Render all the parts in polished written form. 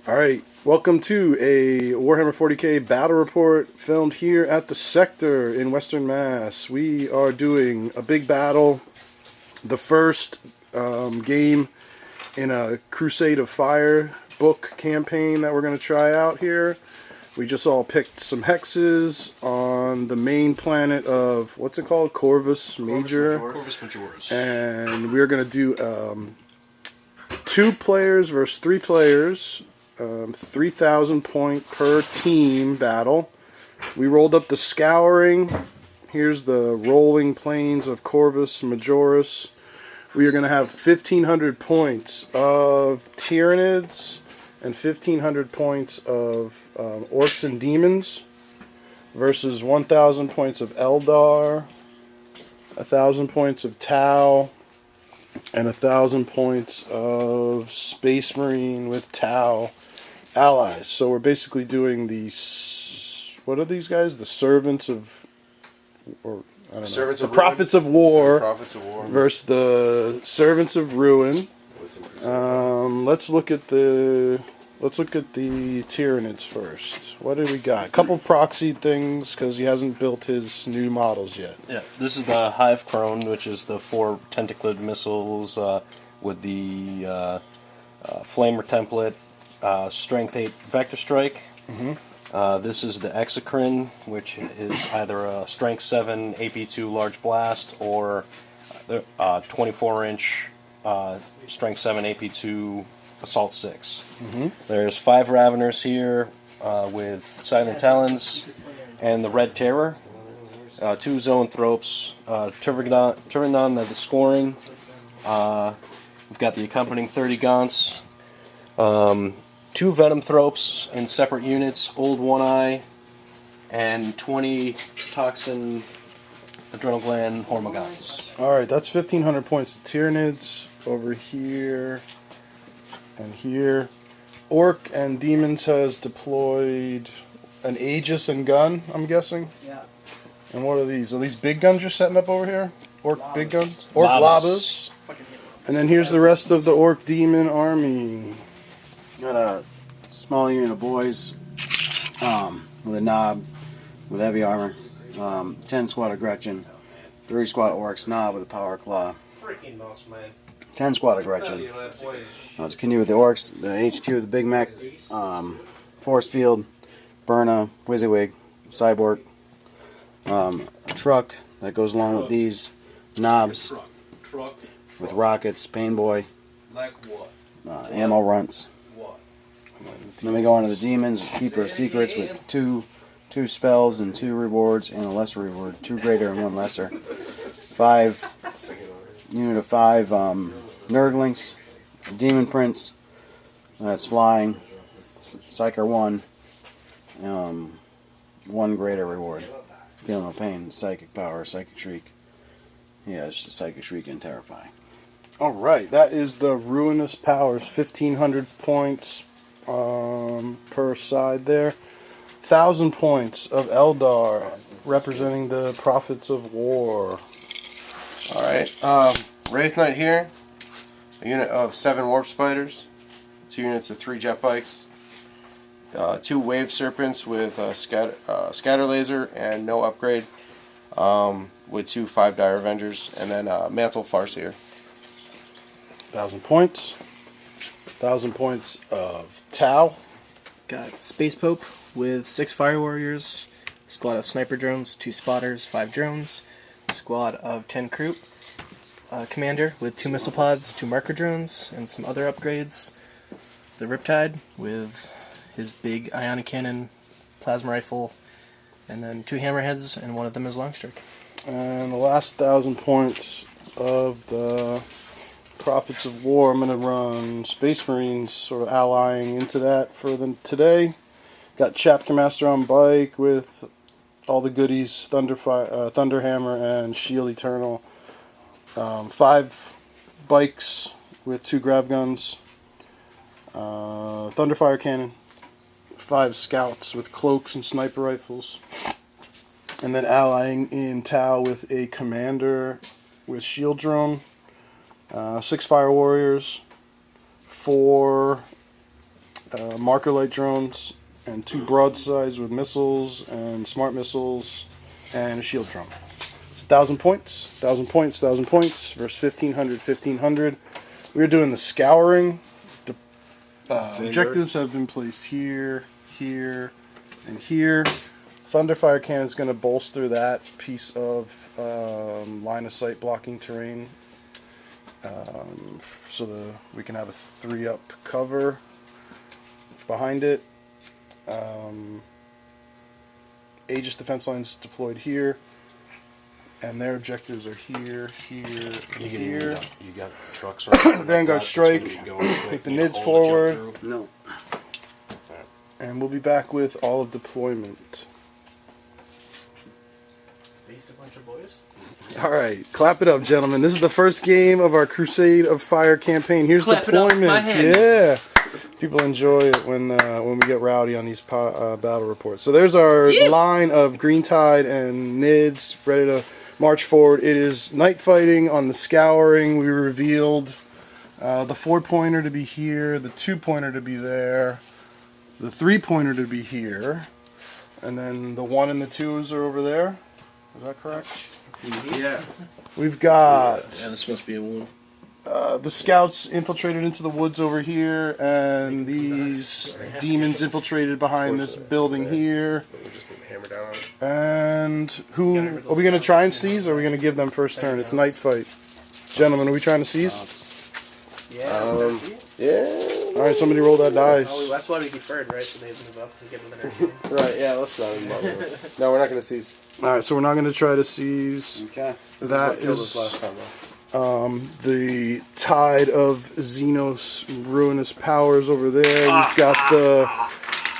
Alright, welcome to a Warhammer 40k battle report filmed here at the Sector in Western Mass. We are doing a big battle, the first game in a Crusade of Fire book campaign that we're going to try out here. We just all picked some hexes on the main planet of, what's it called? Corvus Major. Corvus Majoris. And we're going to do 2 players versus 3 players. 3,000 point per team battle. We rolled up the Scouring. Here's the rolling plains of Corvus Majoris. We are going to have 1,500 points of Tyranids and 1,500 points of Orks and Daemons versus 1,000 points of Eldar, 1,000 points of Tau, and 1,000 points of Space Marine with Tau allies. So we're basically doing the, what are these guys? The servants of, or I don't know, the prophets of war, versus the servants of ruin. Let's look at the Tyranids first. What do we got? A couple proxy things because he hasn't built his new models yet. Yeah, this is the Hive Crone, which is the 4 tentacled missiles with the flamer template, strength 8 vector strike. This is the Exocrine, which is either a strength 7 AP2 large blast or the 24-inch strength 7 AP2 assault 6. There's 5 Raveners here with Silent Talons and the Red Terror. 2 Zoanthropes, Tyranids that is scoring. We've got the accompanying 30 Gaunts. 2 Venomthropes in separate units, Old One Eye, and 20 Toxin Adrenal Gland Hormagaunts. Alright, that's 1,500 points of Tyranids over here and here. Ork and Demons has deployed an Aegis and gun, I'm guessing? Yeah. And what are these? Are these big guns you're setting up over here? Ork Labas. big guns? Ork Labas. And then here's the rest of the Ork Demon army. Got a small unit of boys with a knob with heavy armor. 10 squad of Gretchen. 3 squad of Orcs, knob with a power claw. 10 squad of Gretchen. To continue with the Orcs, the HQ, the Big Mech, Force Field, Burna, WYSIWYG, Cyborg, a truck that goes along with these knobs with rockets, Pain Boy, ammo runts. Then we go on to the Demons, Keeper of Secrets with two spells and 2 rewards and a lesser reward, 2 greater and 1 lesser. 5 unit of 5 Nurglings, Demon Prince, that's flying, Psyker 1, 1 greater reward. Feeling no pain, Psychic Power, Psychic Shriek. Yeah, it's just Psychic Shriek and Terrify. Alright, that is the Ruinous Powers, 1,500 points per side there. 1,000 points of Eldar, representing the Prophets of War. Alright, Wraith Knight here, a unit of 7 Warp Spiders, 2 units of 3 Jet Bikes, 2 Wave Serpents with Scatter Laser and no upgrade, with 2 5-die Avengers, and then Mantle Farseer. 1,000 points. 1,000 points of Tau. Got Space Pope with 6 Fire Warriors, a squad of Sniper Drones, 2 Spotters, 5 Drones, a squad of 10 Croup, Commander with 2 Missile Pods, 2 Marker Drones, and some other upgrades. The Riptide with his big Ionic Cannon, Plasma Rifle, and then 2 Hammerheads, and one of them is Longstrike. And the last 1,000 points of the Prophets of War, I'm going to run Space Marines, sort of allying into that for them today. Got Chapter Master on bike with all the goodies, Thunderhammer and Shield Eternal. 5 bikes with 2 grab guns, Thunderfire Cannon, 5 scouts with cloaks and sniper rifles, and then allying in Tau with a commander with shield drone, 6 fire warriors, 4 marker light drones, and 2 broadsides with missiles and smart missiles, and a shield drum. It's 1,000 points, 1,000 points, 1,000 points, versus 1,500, 1,500. We're doing the scouring. The objectives have been placed here, here, and here. Thunderfire cannon is going to bolster that piece of line of sight blocking terrain, so we can have a 3-up cover behind it. Aegis defense lines deployed here, and their objectives are here, here, and here. You got trucks right Vanguard strike, take the Nids forward, No. and we'll be back with all of deployment. Based a bunch of boys. Alright, clap it up, gentlemen. This is the first game of our Crusade of Fire campaign. Here's Clap it up, deployment. my hands. Yeah. People enjoy it when we get rowdy on these battle reports. So there's our line of Green Tide and Nids ready to march forward. It is night fighting on the scouring. We revealed the 4-pointer to be here, the 2-pointer to be there, the 3-pointer to be here, and then the 1 and the 2s are over there. Is that correct? Yeah. We've got Yeah, this must be a wound. the scouts infiltrated into the woods over here, and these demons infiltrated behind this building here. We'll just hammer down on it. And who are we going to try and seize, or are we going to give them first turn? It's night fight. Gentlemen, are we trying to seize? Yeah. Alright, somebody roll that dice. Oh, that's why we deferred, right? So they move up and give them an Right, yeah, let's not even bother with it. No, we're not going to seize. Alright, so we're not going to try to seize. Okay. This That is what killed is- us last time, though. The tide of Xenos ruinous powers over there. We've got the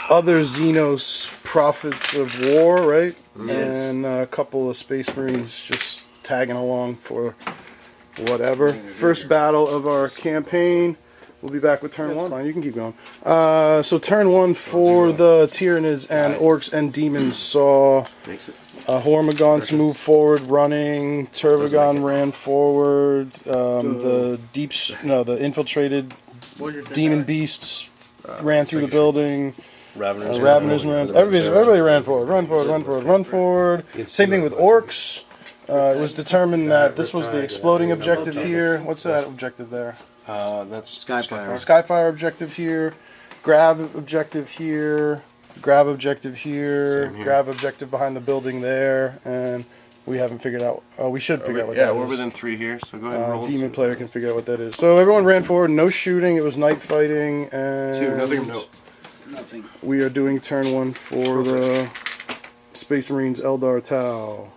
other Xenos prophets of war, right? Yes. And a couple of Space Marines just tagging along for whatever. First battle of our campaign. We'll be back with turn 1. Fine, you can keep going. So turn 1 for the Tyranids and Orks and Demons saw Makes it. Hormagaunts move forward, running. Turvagon ran forward. The infiltrated demon beasts ran through the building. Raveners. Raveners ran. Everybody ran forward. Run forward. Run forward. Run forward. Same thing with Orcs. It was determined that this was the exploding objective here. What's that objective there? That's Skyfire. Skyfire objective here. Grab objective here. Grab objective here. Same here. Grab objective behind the building there. And we haven't figured out. We should figure out what Yeah, that we're is. within 3 here, so go ahead and roll. Demon player can figure out what that is. So everyone ran forward. No shooting. It was night fighting. And 2, nothing of note. Nothing. we are doing turn 1 for the Space Marines Eldar Tau.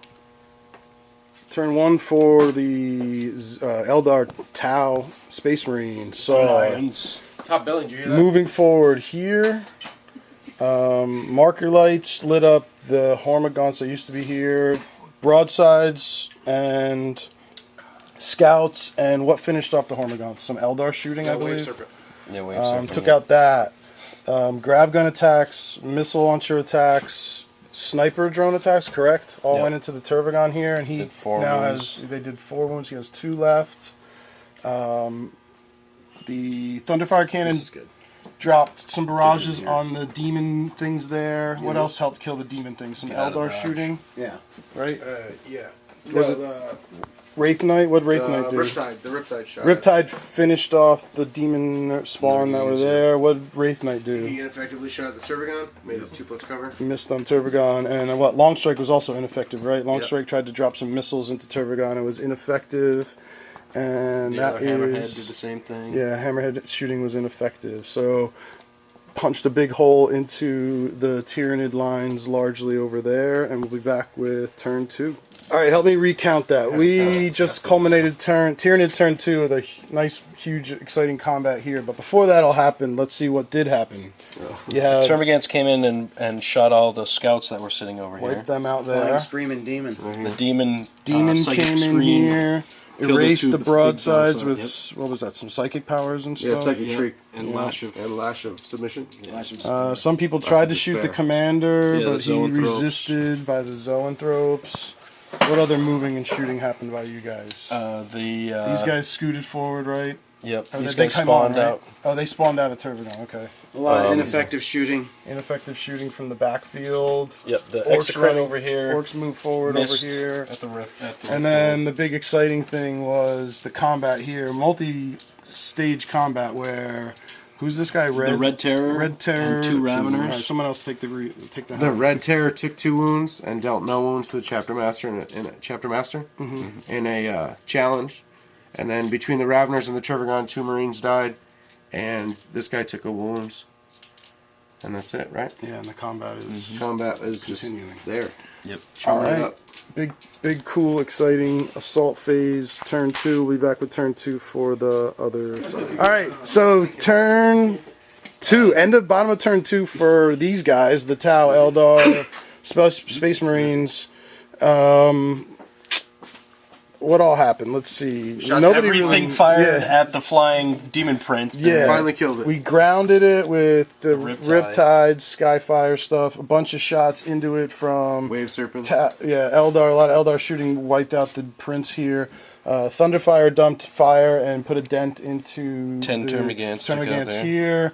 Turn 1 for the Eldar Tau Space Marines. So Top billing, do you hear that? moving forward here, marker lights lit up the Hormagaunts that used to be here, broadsides and scouts, and what finished off the Hormagaunts? Some Eldar shooting, I Wave believe. Serpent. Yeah, wave serpent, Took yeah. out that. Grab gun attacks, missile launcher attacks, sniper drone attacks, correct? All Yep. went into the Turvagon here, and he Did 4 now wounds. they did 4 wounds. He has 2 left. The Thunderfire Cannon This is good. dropped some barrages here. on the demon things there. What else helped kill the demon things? Some Get out of the Eldar barrage. shooting, Yeah. right? Yeah. Was No, it Wraith Knight? What Wraith Knight do? Riptide. The Riptide shot. Riptide finished off the demon spawn that were there. What did Wraith Knight do? He ineffectively shot the Turbagon, made us 2+ cover. Missed on Turvagon, and what Long Strike was also ineffective, right? Long Yep. Strike tried to drop some missiles into Turvagon, it was ineffective, and The that other Hammerhead is did the same thing. yeah, Hammerhead shooting was ineffective. So punched a big hole into the Tyranid lines largely over there, and we'll be back with turn 2. All right, help me recount that. We just culminated Tyranid turn 2 with a nice, huge, exciting combat here. But before that all happened, let's see what did happen. You had Termagants came in and shot all the scouts that were sitting over here. wiped them out there. Flying screaming demon. The demon, Demon psychic came in screen. here, the erased two the big broadsides broadside, with what was that? Some psychic powers and stuff. Yeah, Psychic Yeah. Shriek. And Lash of And Lash of Submission. Some people tried to shoot the despair. commander, Yeah, but the he zoanthropes. resisted by the zoanthropes. What other moving and shooting happened by you guys? These These guys scooted forward, right? Yep. Oh, These they guys came on, spawned right? out. Oh, they spawned out of Turbigon. Okay. A lot of ineffective shooting. Ineffective shooting from the backfield. Yep. The Orcs Exocrine running over here. Orcs move forward Missed over here. at the rift. And then the big exciting thing was the combat here, multi-stage combat where who's this guy? the Red Terror. Red Terror. And 2 Raveners. All right, someone else take the The helm. Red Terror took 2 wounds and dealt no wounds to the Chapter Master in a challenge. And then between the Raveners and the Turbigon, 2 Marines died, and this guy took a wound. And that's it, right? Yeah, and the combat is Combat is Continuing. just there. Yep. all Chewing it right. up. Big, cool, exciting assault phase. Turn 2. We'll be back with turn 2 for the other side. All right, so turn 2. Bottom of turn 2 for these guys, the Tau, Eldar, Space Marines. What all happened? Let's see. Everything fired at the flying demon prince. Yeah. Finally killed it. We grounded it with the Riptide. Riptide, Skyfire stuff. A bunch of shots into it from Wave Serpents. Eldar. A lot of Eldar shooting wiped out the prince here. Thunderfire dumped fire and put a dent into 10 the Termagants took out Termagants there. here.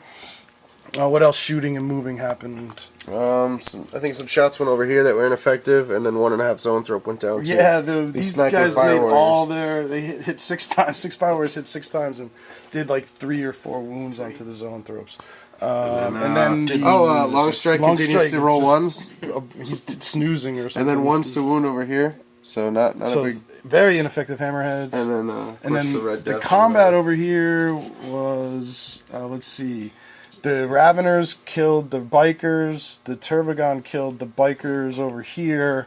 What else shooting and moving happened? I think some shots went over here that were ineffective, and then 1.5 Zoanthrope went down too. Yeah, these sniper guys fire made warriors. all their. They hit 6 times. 6 fire warriors hit 6 times and did like 3 or 4 wounds onto the Zoanthropes. And then Long Strike continues to roll ones, He's snoozing or something. and then ones to wound over here. So not So a big. very ineffective hammerheads. And then And then the Red the Death combat over here was, let's see, the Raveners killed the bikers, the Turbigon killed the bikers over here,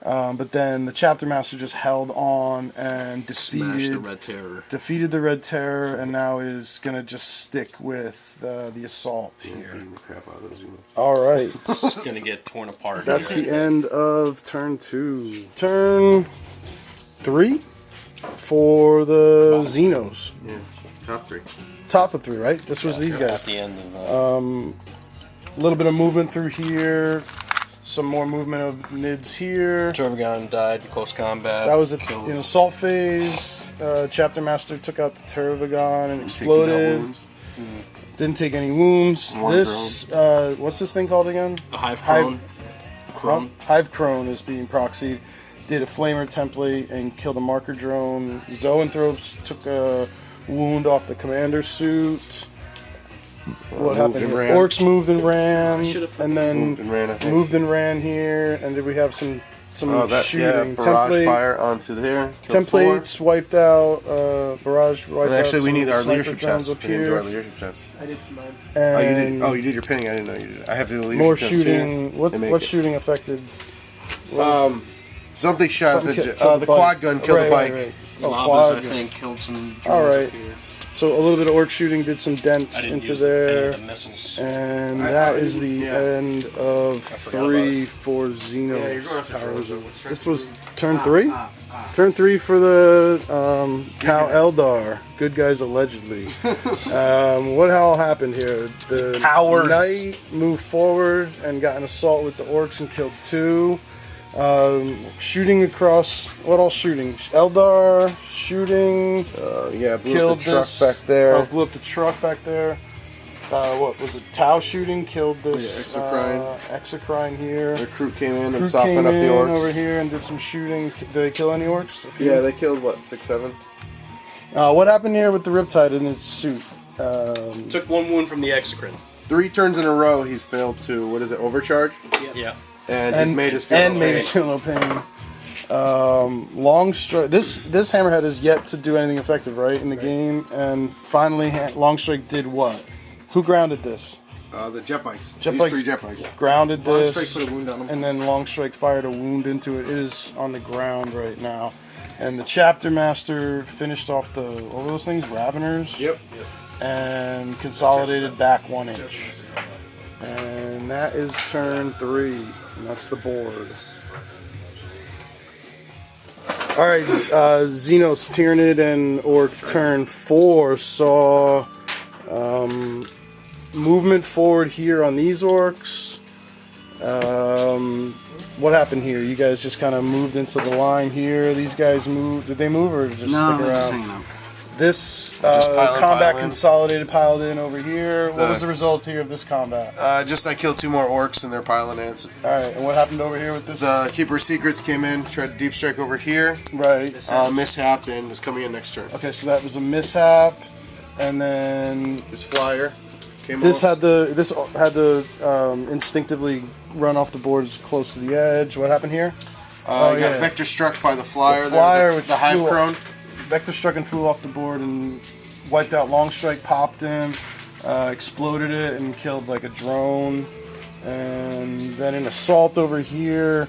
but then the Chapter Master just held on and Smash the Red Terror. defeated the Red Terror, and now is going to just stick with the assault here. Beating the crap out of those units. All right. It's gonna get torn apart. That's here. the end of turn 2. Turn 3 for the Xenos. Yeah, top 3. Top of 3, right? This was these guys. At the end of A little bit of movement through here. Some more movement of Nids here. Turbigon died in close combat. That was Killed. in assault phase. Chapter Master took out the Turbigon and Taking out exploded. wounds. Didn't take any wounds. One This, what's this thing called again? The Hive Crone. Hive Crone is being proxied. Did a flamer template and killed a marker drone. Zoanthropes took a wound off the commander's suit. What happened and here? ran. Orcs moved and ran, and then Moved and ran, I think. moved and ran here. And did we have some shooting? barrage fire onto there. Killed 4. Templates wiped out. Barrage wiped And out. actually, we some need our sniper leadership drones chest. up We didn't do our here. leadership chest. I did for mine. And Oh, you did your pinning. I didn't know you did it. I have to do a leadership more chest shooting. here. What They make what it. shooting affected? Something shot Something the killed the bike. quad gun killed the bike. Oh, Lavas, quad I gun. think, killed some drones All right. up here. So a little bit of orc shooting did some I dents didn't into use there. any of the missiles. And I that is the didn't- yeah. end of forgot 3 about for Xenos. Yeah, you're going after Powers. drones. What's This was turn 3? Turn 3 for the Tau Eldar. Good guys, allegedly. What all happened here? The Cowards. knight moved forward and got an assault with the orcs and killed 2. Shooting across. What all shooting? Eldar shooting. Yeah, blew Killed up the truck this. back there. Blew up the truck back there. What was it? Tau shooting killed this. Exocrine here. The crew came in and Crew softened came up the in orcs. over here and did some shooting. Did they kill any orcs? Yeah, they killed what 6, 7. What happened here with the Riptide in his suit? Took 1 wound from the Exocrine. 3 turns in a row, he's failed to overcharge, Yeah. and he's made his feel. and made his feel no pain. Long strike. This hammerhead is yet to do anything effective, right, in the game. And finally, long strike did what? Who grounded this? The jet bikes. Jet These bikes. 3 jet bikes. Grounded Long this. Strike put a wound on him. And then Long Strike fired a wound into it. It is on the ground right now. And the Chapter Master finished off the, what were those things? Raveners? Yep. And consolidated back 1 inch. And that is turn 3. And that's the board. Alright, Xenos, Tyranid, and Orc turn 4 saw movement forward here on these orcs. What happened here? You guys just kind of moved into the line here. These guys moved. Did they move or just No, stick they're just around? hanging out. This pile combat in. consolidated piled in over here. What The- was the result here of this combat? Just I killed 2 more orcs and they're piling ants. Alright, and what happened over here with this? The Keeper of Secrets came in, tried to deep strike over here, Right. mishapped, and is coming in next turn. Okay, so that was a mishap, and then This flyer came this off. had to instinctively run off the board as close to the edge. What happened here? I got vector struck by the flyer. The flyer, there, which the hive flew- crone. Vector struck and flew off the board and wiped out Long Strike, popped him, exploded it, and killed like a drone. And then an assault over here,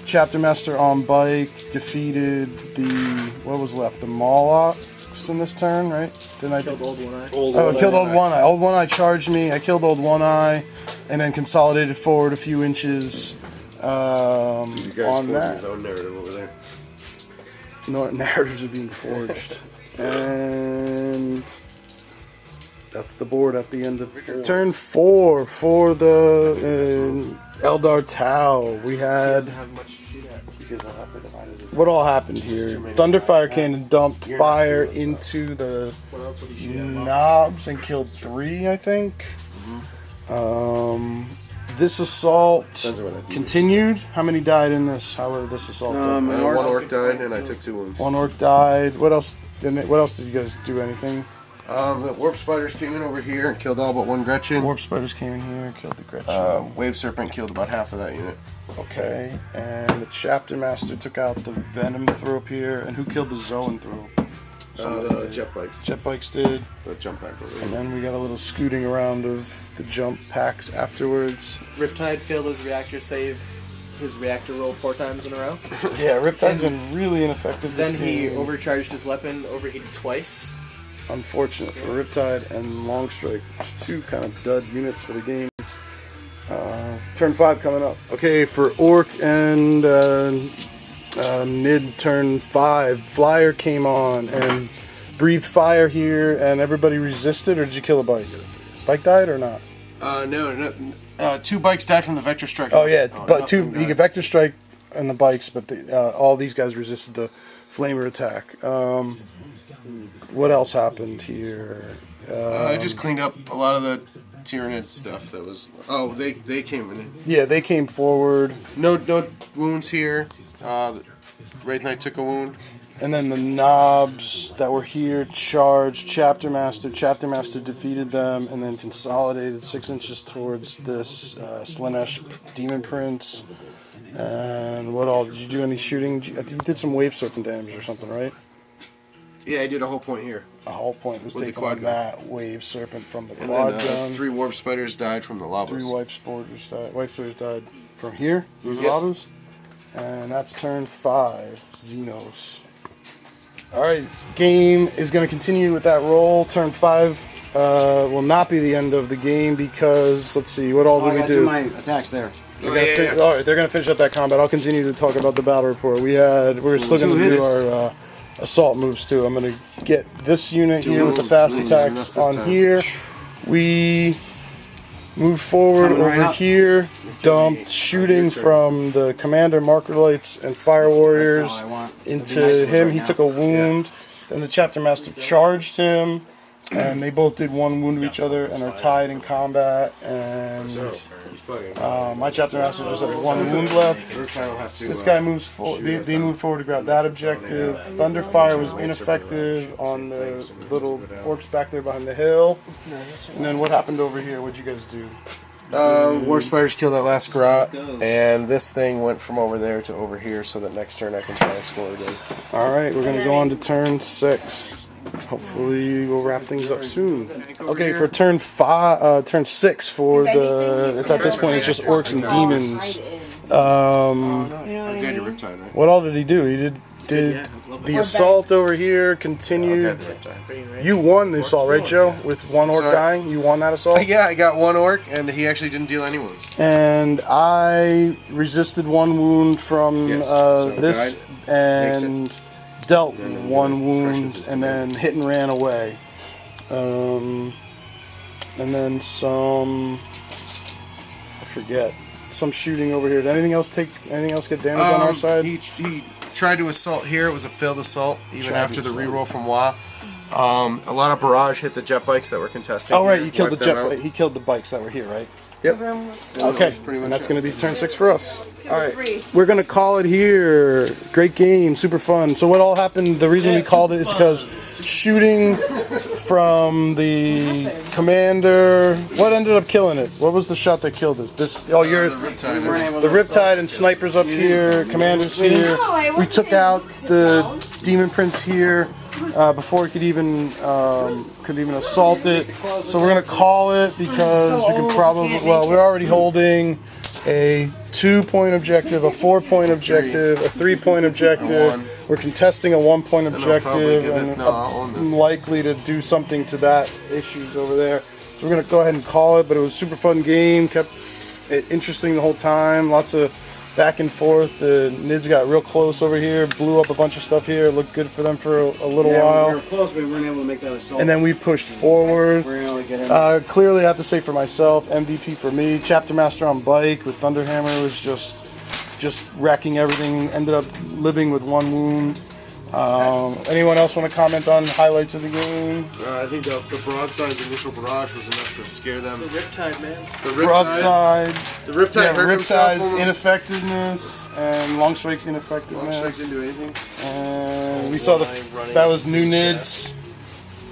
Chapter Master on bike defeated what was left? The Molochs in this turn, right? Didn't I Killed Old One Eye. Oh, I killed Old One Eye. Old One Eye charged me. I killed Old One Eye, and then consolidated forward a few inches You guys on formed that. his own narrative over there. Narratives are being forged. And that's the board at the end of turn 4 for the Eldar Tau. We had. Doesn't have much to shoot at. Because I'll have to divide his What all happened here? Thunderfire Cannon dumped fire into the What else would he shoot at? knobs and killed 3, I think. This assault Depends on where that continued. How many died in this? How were this assault? done? One orc died and I took 2 wounds. One orc died. What else? What else did you guys do? Anything? The warp spiders came in over here and killed all but 1 Gretchen. Warp spiders came in here, killed the Gretchen. Wave serpent killed about half of that unit. Okay, and the Chapter Master took out the Venomthrope here, and who killed the Zoanthrope? The jet bikes. Jet bikes did, The jump back over and there. then we got a little scooting around of the jump packs afterwards. Riptide failed his reactor save, his reactor roll 4 times in a row. Yeah, Riptide's been really ineffective this Then he game. overcharged his weapon, overheated twice. Unfortunate for Riptide and Longstrike, 2 kind of dud units for the game. Turn 5 coming up. Okay, for Orc and mid turn 5, Flyer came on and breathed fire here, and everybody resisted, or did you kill a bike? Bike died or not? No, 2 bikes died from the vector strike. Oh yeah, but nothing 2. You died. get Vector Strike and the bikes, but all these guys resisted the flamer attack. What else happened here? I just cleaned up a lot of the Tyranid stuff that was. Oh, they came in. Yeah, they came forward. No wounds here. Wraith Knight took a wound. And then the knobs that were here charged Chapter Master. Chapter Master defeated them and then consolidated 6 inches towards this Slanesh Demon Prince. And what all? Did you do any shooting? I think you did some Wave Serpent damage or something, right? Yeah, I did a whole point here. A whole point was With the taken quad on gun. that Wave Serpent from the And quad then gun. 3 warp spiders died from the 3 lavas. Wipe Spiders died. Wipe Spiders died from here. These Yep. lavas. And that's turn 5. Xenos. Alright, game is going to continue with that roll. Turn 5 will not be the end of the game because, let's see, what all I did we gotta do? do my attacks there. They're gonna Alright, they're going to finish up that combat. I'll continue to talk about the battle report. We're still going to 2 do hits. our assault moves too. I'm going to get this unit here with the moves. fast Nice. attacks Enough this on time. here. We moved forward Coming right over up. here, dumped shooting from the commander, marker lights, and fire warriors That's all I want. It'd be into nice with him. right He now. took a wound. Then the Chapter Master charged him, and they both did 1 wound to each other and are tied in combat. And my Chapter Master just has 1 wound left. This guy moves forward. They move forward to grab that objective. Thunderfire was ineffective on the little orcs back there behind the hill. And then what happened over here? What'd you guys do? Warp spiders killed that last grot, and this thing went from over there to over here, so that next turn I can try and score again. All right, we're gonna go on to turn 6. Hopefully, we'll wrap things up soon. Okay, for turn 6 for the. It's at this point it's just orcs and demons. I'm glad you Riptide, right? What all did he do? He did the assault over here I'm continued. glad the Riptide. You won the assault, right, Joe? With 1 orc Sorry? dying, you won that assault. Yeah, I got 1 orc, and he actually didn't deal any wounds. And I resisted 1 wound from Yes, so this died. and dealt And then 1 wound corrections and then hit and ran away. And then some, I forget, some shooting over here. Did anything else get damage on our side? He tried to assault here. It was a failed assault, even after the reroll from Wa. A lot of barrage hit the jet bikes that were contesting. Oh right, here, you killed the wiped them jet. out. He killed the bikes that were here, right? Yep. Okay, pretty much and that's it. going to be turn 6 for us. 2 or 3. We're going to call it here. Great game, super fun. So what all happened, the reason we called it is because shooting from the commander, what ended up killing it? What was the shot that killed it? Yours. The Riptide. We weren't able The to Riptide and snipers up here, commanders here. No, I We wasn't took saying out Orks the Daemons. demon prince here before he could even assault it. So we're gonna call it because So we can old, probably can't well make we're already holding a 2-point objective, a 4-point objective, a 3-point objective. We're contesting a 1-point I'll probably objective get this and now. I'll own this. likely to do something to that issues over there. So we're gonna go ahead and call it. But it was a super fun game. Kept it interesting the whole time. Lots of back and forth. The Nids got real close over here. Blew up a bunch of stuff here. It looked good for them for a little Yeah, we while. were close, but we weren't able to make that assault. And then we pushed forward. we're able to get him. Clearly, I have to say for myself, MVP for me. Chapter Master on bike with Thunderhammer was just wrecking everything. Ended up living with 1 wound. Anyone else want to comment on highlights of the game? I think the broadside's initial barrage was enough to scare them. The Riptide, man. The Riptide. Broadside. The Riptide Yeah, hurt himself Riptide's almost. ineffectiveness and Longstrike's Long ineffectiveness. strike didn't do anything. And we saw that was new Nids.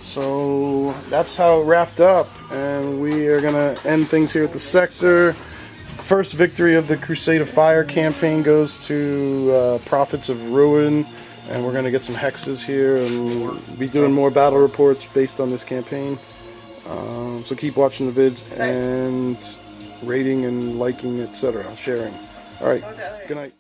So that's how it wrapped up. And we are going to end things here at the sector. First victory of the Crusade of Fire campaign goes to Prophets of Ruin. And we're going to get some hexes here and be doing more battle reports based on this campaign. So keep watching the vids and rating and liking, etc. Sharing. Alright, good night.